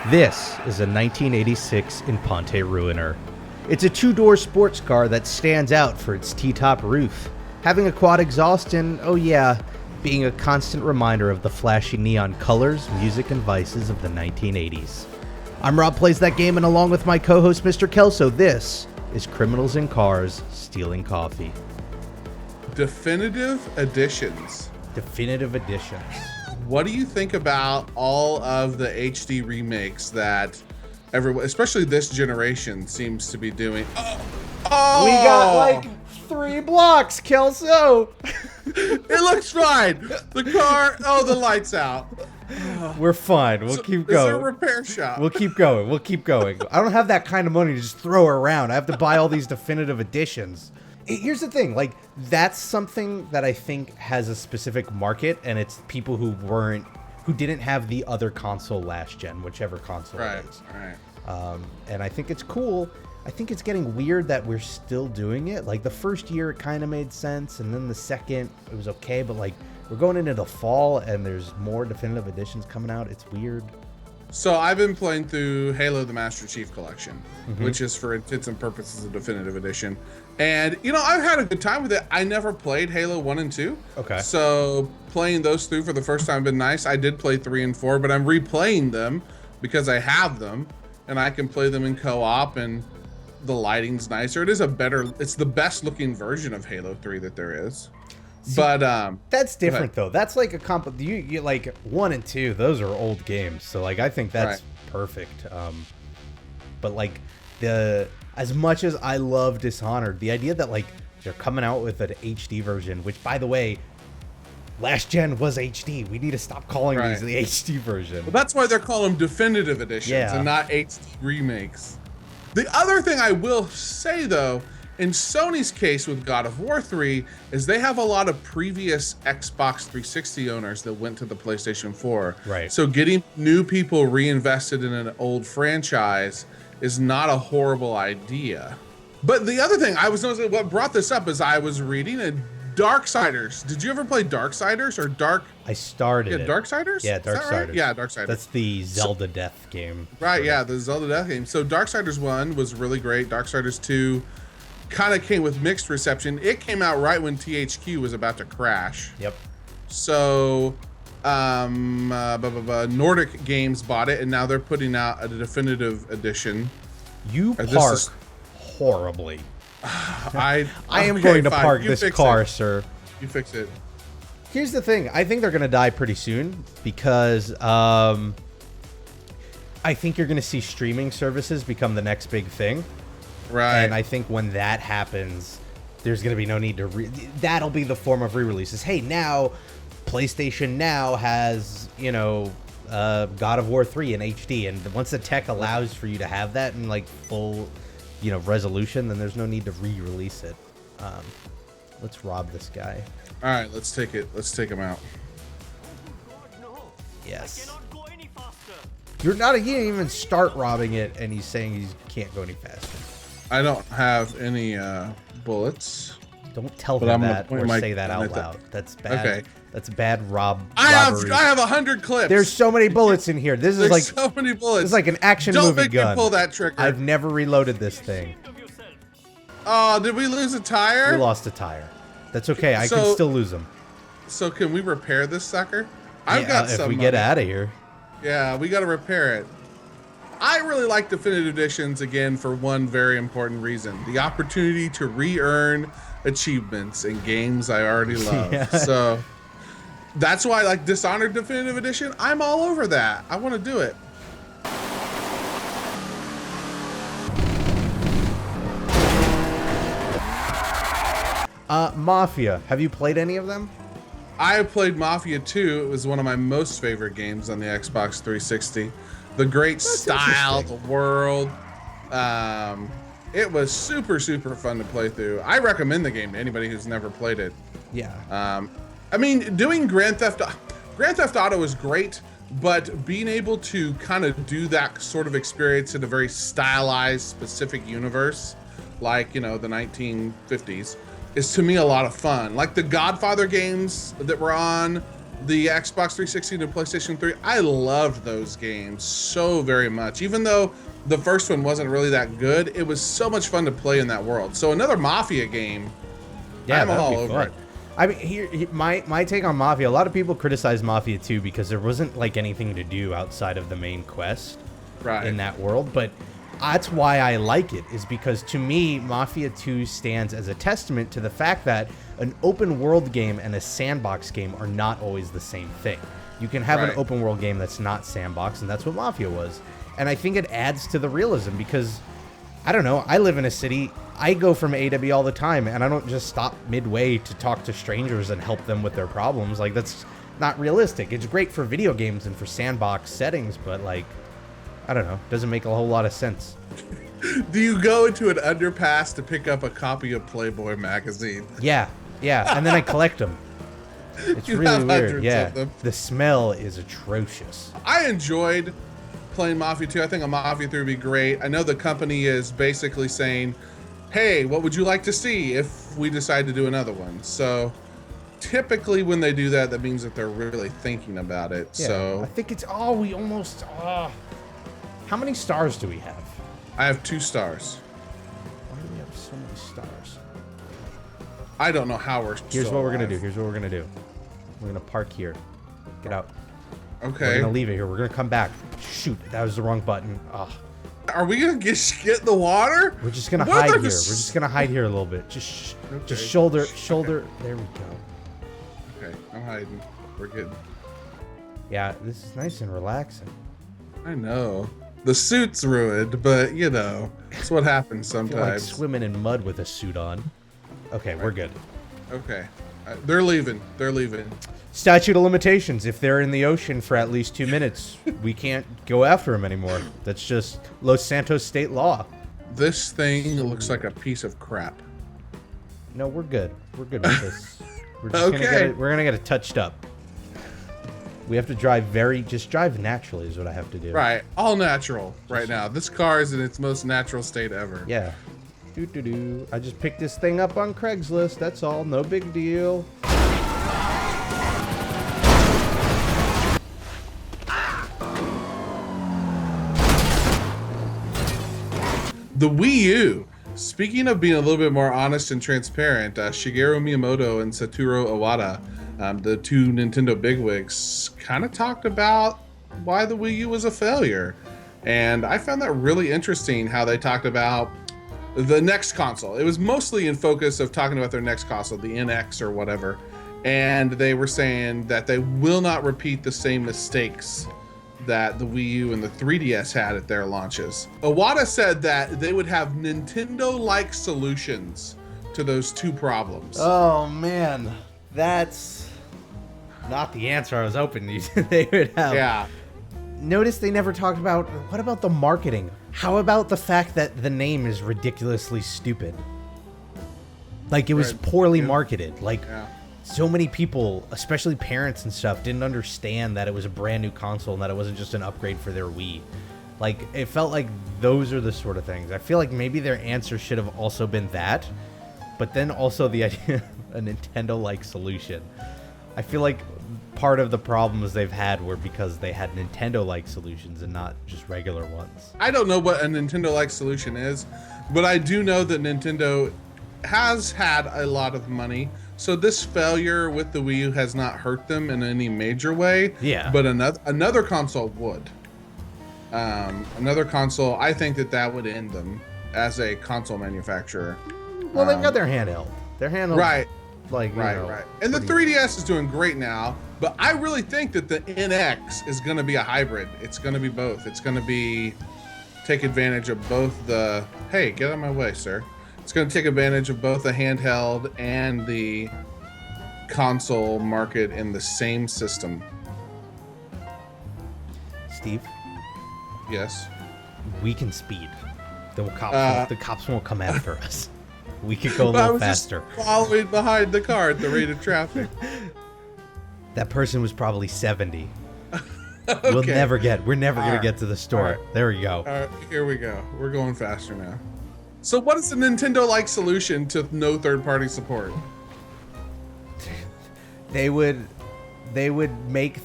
This is a 1986 Imponte Ruiner. It's a two-door sports car that stands out for its T-top roof, having a quad exhaust and, oh yeah, being a constant reminder of the flashy neon colors, music, and vices of the 1980s. I'm Rob Plays That Game, and along with my co-host Mr. Kelso, this is Criminals in Cars Stealing Coffee. Definitive editions. Definitive editions. What do you think about all of the HD remakes that everyone, especially this generation, seems to be doing? Oh! We got like 3 blocks, Kelso! It looks fine. The car, the light's out. We're fine. We'll keep going. Is there a repair shop? We'll keep going. I don't have that kind of money to just throw around. I have to buy all these definitive editions. Here's the thing, like, that's something that I think has a specific market, and it's people who didn't have the other console last gen, whichever console it is. Right. And I think it's cool. I think it's getting weird that we're still doing it. Like, the first year it kind of made sense, and then the second it was okay, but like, we're going into the fall and there's more definitive editions coming out. It's weird. So I've been playing through Halo the Master Chief Collection, which is for intents and purposes a definitive edition. And, I've had a good time with it. I never played Halo 1 and 2. Okay. So playing those through for the first time has been nice. I did play 3 and 4, but I'm replaying them because I have them and I can play them in co-op and the lighting's nicer. It's the best looking version of Halo 3 that there is. See, but that's different though. That's like a you like 1 and 2, those are old games. So like I think that's perfect. But like as much as I love Dishonored, the idea that like they're coming out with an HD version, which by the way, last gen was HD. We need to stop calling these the HD version. Well, that's why they're calling them definitive editions and not HD remakes. The other thing I will say though, in Sony's case with God of War 3, is they have a lot of previous Xbox 360 owners that went to the PlayStation 4. Right. So getting new people reinvested in an old franchise is not a horrible idea. But the other thing I was noticing, what brought this up is I was reading Darksiders. Did you ever play Darksiders or Dark? I started it. Darksiders? Yeah, Darksiders. Right? Yeah, Darksiders. That's the Zelda Death game. Right, yeah, the Zelda Death game. So Darksiders 1 was really great. Darksiders 2 kind of came with mixed reception. It came out right when THQ was about to crash. Yep. So Nordic Games bought it, and now they're putting out a definitive edition. You park horribly. I am going to park this car, sir. You fix it. Here's the thing. I think they're going to die pretty soon because I think you're going to see streaming services become the next big thing. Right. And I think when that happens, there's going to be no need to that'll be the form of re-releases. Hey, now PlayStation Now has, God of War 3 in HD, and once the tech allows for you to have that in like full, resolution, then there's no need to re-release it. Let's rob this guy. All right, let's take it. Let's take him out. Yes. You didn't even start robbing it, and he's saying he can't go any faster. I don't have any Don't bullets. tell him that or say that out loud. That's bad. Okay. That's bad robbery. I have 100 clips. There's so many bullets in here. There's so many bullets. It's like an action movie gun. Don't make me pull that trigger. I've never reloaded this thing. Oh, did we lose a tire? We lost a tire. That's okay. I can still lose them. So can we repair this sucker? I've got some if we get out of here. Yeah, we got to repair it. I really like definitive editions, again, for one very important reason. The opportunity to re-earn achievements in games I already love. Yeah. So that's why I like Dishonored Definitive Edition. I'm all over that. I want to do it. Mafia. Have you played any of them? I have played Mafia 2. It was one of my most favorite games on the Xbox 360. The great style, the world. It was super, super fun to play through. I recommend the game to anybody who's never played it. Yeah. I mean, doing Grand Theft Auto is great, but being able to kind of do that sort of experience in a very stylized, specific universe, like, the 1950s, is to me a lot of fun. Like the Godfather games that were on the Xbox 360 and PlayStation 3, I loved those games so very much. Even though the first one wasn't really that good, it was so much fun to play in that world. So another Mafia game, yeah, I'm all over it. I mean, my take on Mafia, a lot of people criticize Mafia 2 because there wasn't like anything to do outside of the main quest in that world, but that's why I like it, is because to me, Mafia 2 stands as a testament to the fact that an open world game and a sandbox game are not always the same thing. You can have an open world game that's not sandbox, and that's what Mafia was. And I think it adds to the realism because, I don't know, I live in a city, I go from A to B all the time, and I don't just stop midway to talk to strangers and help them with their problems. Like, that's not realistic. It's great for video games and for sandbox settings, but like, I don't know, doesn't make a whole lot of sense. Do you go into an underpass to pick up a copy of Playboy magazine? Yeah, and then I collect them. It's really weird. Yeah, the smell is atrocious. I enjoyed playing Mafia 2. I think a Mafia 3 would be great. I know the company is basically saying, hey, what would you like to see if we decide to do another one? So typically when they do that, that means that they're really thinking about it. Yeah, so I think it's, we almost, how many stars do we have? I have 2 stars. Why do we have so many stars? I don't know how we're Here's what we're going to do. We're going to park here. Get out. Okay. We're going to leave it here. We're going to come back. Shoot, that was the wrong button. Oh. Are we going to get in the water? We're just going to hide here. We're just going to hide here a little bit. Just shoulder. Okay. There we go. Okay, I'm hiding. We're good. Yeah, this is nice and relaxing. I know. The suit's ruined, but you know, it's what happens sometimes. I feel like swimming in mud with a suit on. Okay, we're good. Okay. They're leaving. Statute of limitations. If they're in the ocean for at least 2 minutes, we can't go after them anymore. That's just Los Santos state law. This thing looks like a piece of crap. No, we're good. We're good with this. We're just gonna get it touched up. We have to drive just drive naturally is what I have to do. Right. All natural right now. This car is in its most natural state ever. Yeah. I just picked this thing up on Craigslist. That's all. No big deal. The Wii U. Speaking of being a little bit more honest and transparent, Shigeru Miyamoto and Satoru Iwata, the 2 Nintendo bigwigs, kind of talked about why the Wii U was a failure. And I found that really interesting how they talked about the next console. It was mostly in focus of talking about their next console, the NX or whatever. And they were saying that they will not repeat the same mistakes that the Wii U and the 3DS had at their launches. Iwata said that they would have Nintendo-like solutions to those 2 problems. Oh man, that's not the answer I was hoping they would have. Yeah. Notice they never talked about, what about the marketing? How about the fact that the name is ridiculously stupid? Like, it was poorly marketed. Like, so many people, especially parents and stuff, didn't understand that it was a brand new console and that it wasn't just an upgrade for their Wii. Like, it felt like those are the sort of things. I feel like maybe their answer should have also been that, but then also the idea of a Nintendo-like solution. I feel like part of the problems they've had were because they had Nintendo-like solutions and not just regular ones. I don't know what a Nintendo-like solution is, but I do know that Nintendo has had a lot of money. So this failure with the Wii U has not hurt them in any major way. Yeah. But another console would. Another console, I think that would end them as a console manufacturer. Well, they've got their handheld. Right. Like, right. And the 3DS is doing great now, but I really think that the NX is going to be a hybrid. It's going to be both. It's going to take advantage of both the, hey, get out of my way, sir. It's going to take advantage of both the handheld and the console market in the same system. Steve? Yes? We can speed. The cops won't come after us. We could go a little faster. Just following behind the car at the rate of traffic. That person was probably 70. Okay. We're never going to get to the store. Right. There we go. All right, here we go. We're going faster now. So what is the Nintendo-like solution to no third-party support? They would they would make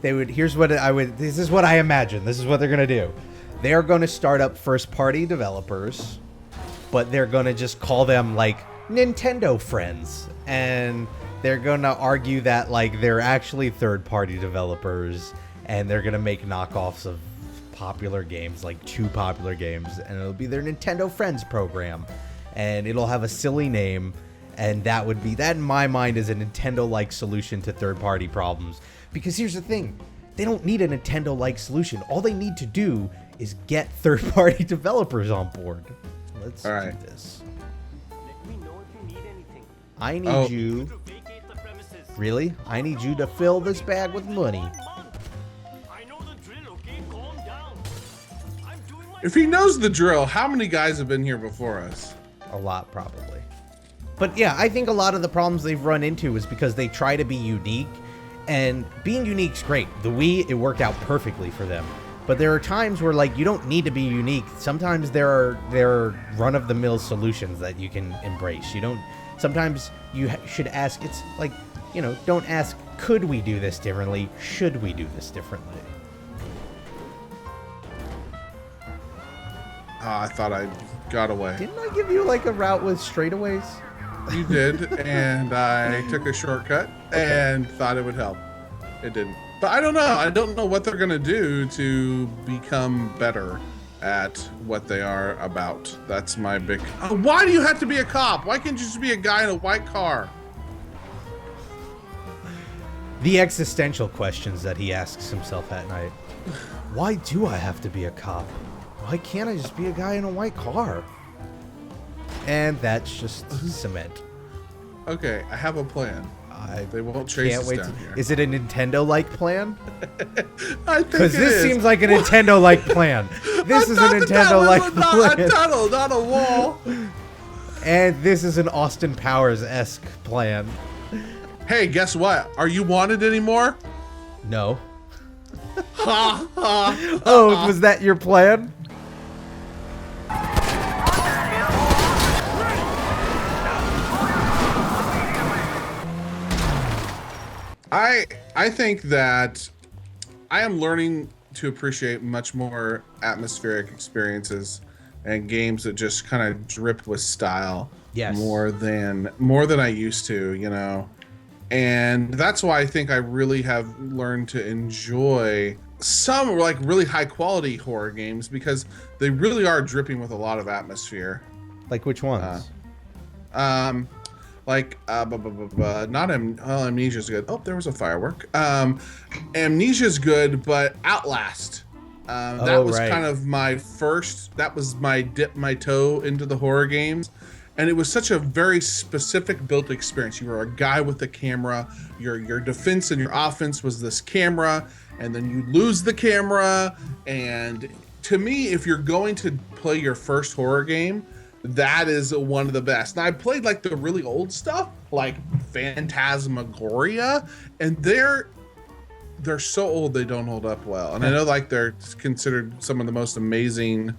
here's what this is what I imagine. This is what they're going to do. They're going to start up first-party developers, but they're going to just call them like Nintendo friends, and they're going to argue that like they're actually third-party developers, and they're going to make knockoffs of popular games, like 2 popular games, and it'll be their Nintendo Friends program, and it'll have a silly name, and that in my mind is a Nintendo-like solution to third-party problems. Because here's the thing, they don't need a Nintendo-like solution. All they need to do is get third-party developers on board. Let's do this. Let me know if you need anything. I need you. To vacate the premises. Really? I need you to fill this bag with money. I know the drill, okay? Calm down. I'm doing my If he knows the drill, how many guys have been here before us? A lot, probably. But yeah, I think a lot of the problems they've run into is because they try to be unique, and being unique's great. The Wii, it worked out perfectly for them. But there are times where like you don't need to be unique. Sometimes there are run-of-the-mill solutions that you can embrace. You don't. Sometimes you should ask. It's like, you know, don't ask, could we do this differently? Should we do this differently? I thought I got away. Didn't I give you like a route with straightaways? You did, and I took a shortcut and thought it would help. It didn't. But I don't know. I don't know what they're going to do to become better at what they are about. That's my big... why do you have to be a cop? Why can't you just be a guy in a white car? The existential questions that he asks himself at night. Why do I have to be a cop? Why can't I just be a guy in a white car? And that's just cement. Okay, I have a plan. They won't chase us down here. Is it a Nintendo-like plan? I think because this seems like a Nintendo-like plan. This is a Nintendo-like plan. Not a tunnel, not a wall. And this is an Austin Powers-esque plan. Hey, guess what? Are you wanted anymore? No. Ha ha. Oh, was that your plan? I think that I am learning to appreciate much more atmospheric experiences and games that just kind of drip with style. Yes. More than I used to, you know. And that's why I think I really have learned to enjoy some like really high quality horror games, because they really are dripping with a lot of atmosphere. Like which ones? Amnesia's good. Oh, there was a firework. Amnesia's good, but Outlast. That was kind of my first. That was my dip my toe into the horror games, and it was such a very specific built experience. You were a guy with a camera. Your defense and your offense was this camera, and then you lose the camera. And to me, if you're going to play your first horror game, that is one of the best. Now I played like the really old stuff, like Phantasmagoria, and they're so old they don't hold up well. And I know like they're considered some of the most amazing,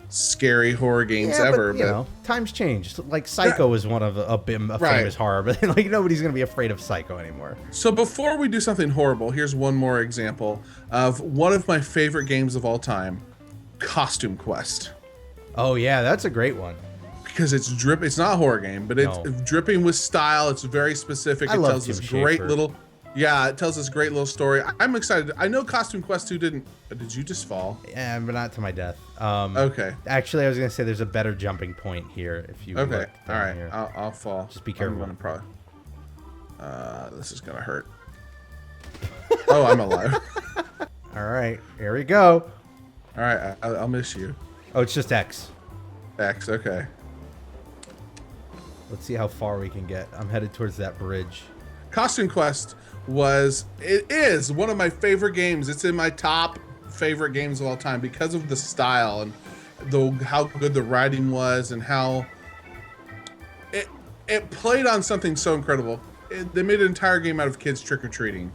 scary horror games ever. But you know, times changed. Like Psycho is one of a famous horror, but like nobody's gonna be afraid of Psycho anymore. So before we do something horrible, here's one more example of one of my favorite games of all time, Costume Quest. Oh yeah, that's a great one. Because it's drip. It's not a horror game, but it's dripping with style. It's very specific. It tells this great little, it tells this great little story. I'm excited. I know Costume Quest 2 didn't. Did you just fall? Yeah, but not to my death. Okay. Actually, I was gonna say there's a better jumping point here if you. Okay. All right. Here. I'll fall. Just be careful. I'm gonna this is gonna hurt. Oh, I'm alive. All right. Here we go. All right. I'll miss you. Oh, it's just X. X, okay. Let's see how far we can get. I'm headed towards that bridge. Costume Quest is one of my favorite games. It's in my top favorite games of all time because of the style and how good the writing was and how it played on something so incredible. They made an entire game out of kids trick-or-treating.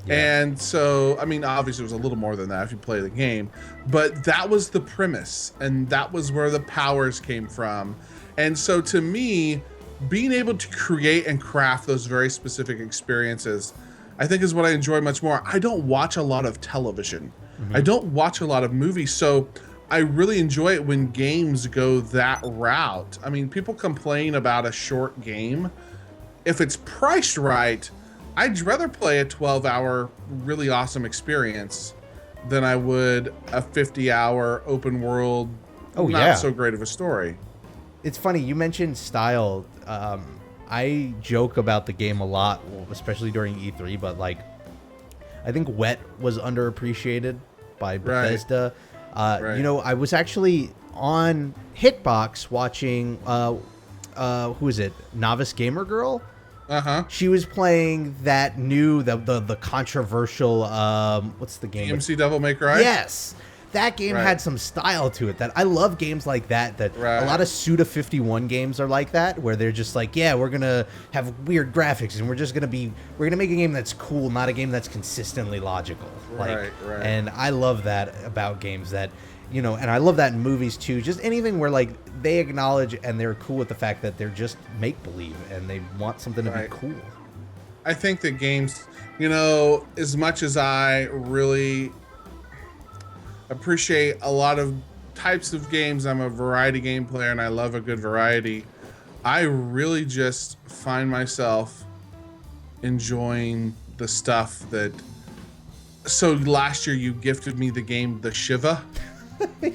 Yeah. And so, I mean, obviously it was a little more than that if you play the game, but that was the premise, and that was where the powers came from. And so to me, being able to create and craft those very specific experiences, I think is what I enjoy much more. I don't watch a lot of television. I don't watch a lot of movies, so I really enjoy it when games go that route. I mean, people complain about a short game. If it's priced right, I'd rather play a 12-hour really awesome experience than I would a 50-hour open world, not so great of a story. It's funny, you mentioned style. I joke about the game a lot, especially during E3, but like, I think Wet was underappreciated by Bethesda. You know, I was actually on Hitbox watching, who is it? Novice Gamer Girl? She was playing that new, the controversial, what's the game? DMC Devil May Cry? Yes. That game had some style to it. That I love games like that. A lot of Suda 51 games are like that, where they're just like, yeah, we're gonna have weird graphics, and we're gonna make a game that's cool, not a game that's consistently logical. And I love that about games that, you know, and I love that in movies too. Just anything where like they acknowledge and they're cool with the fact that they're just make believe and they want something to be cool. I think that games, you know, as much as I really appreciate a lot of types of games, I'm a variety game player and I love a good variety. I really just find myself enjoying the stuff that. So last year you gifted me the game The Shiva.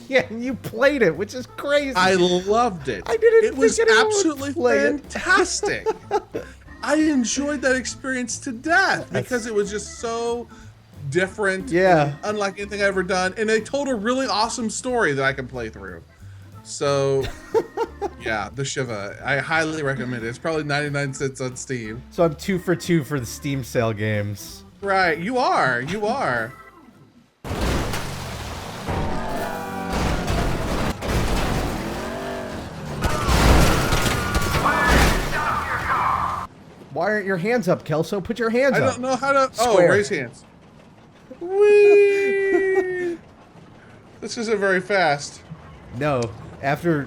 Yeah, and you played it, which is crazy. I loved it. I didn't. It was absolutely fantastic. I enjoyed that experience to death because it was just so different, and unlike anything I've ever done, and they told a really awesome story that I can play through. So, yeah, The Shiva, I highly recommend it. It's probably 99 cents on Steam. So I'm 2 for 2 for the Steam sale games. Right, you are. Why aren't your hands up, Kelso? Put your hands up. I don't know how to. Square. Oh, raise hands. Whee! This isn't very fast. No, after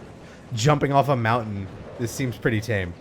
jumping off a mountain, this seems pretty tame.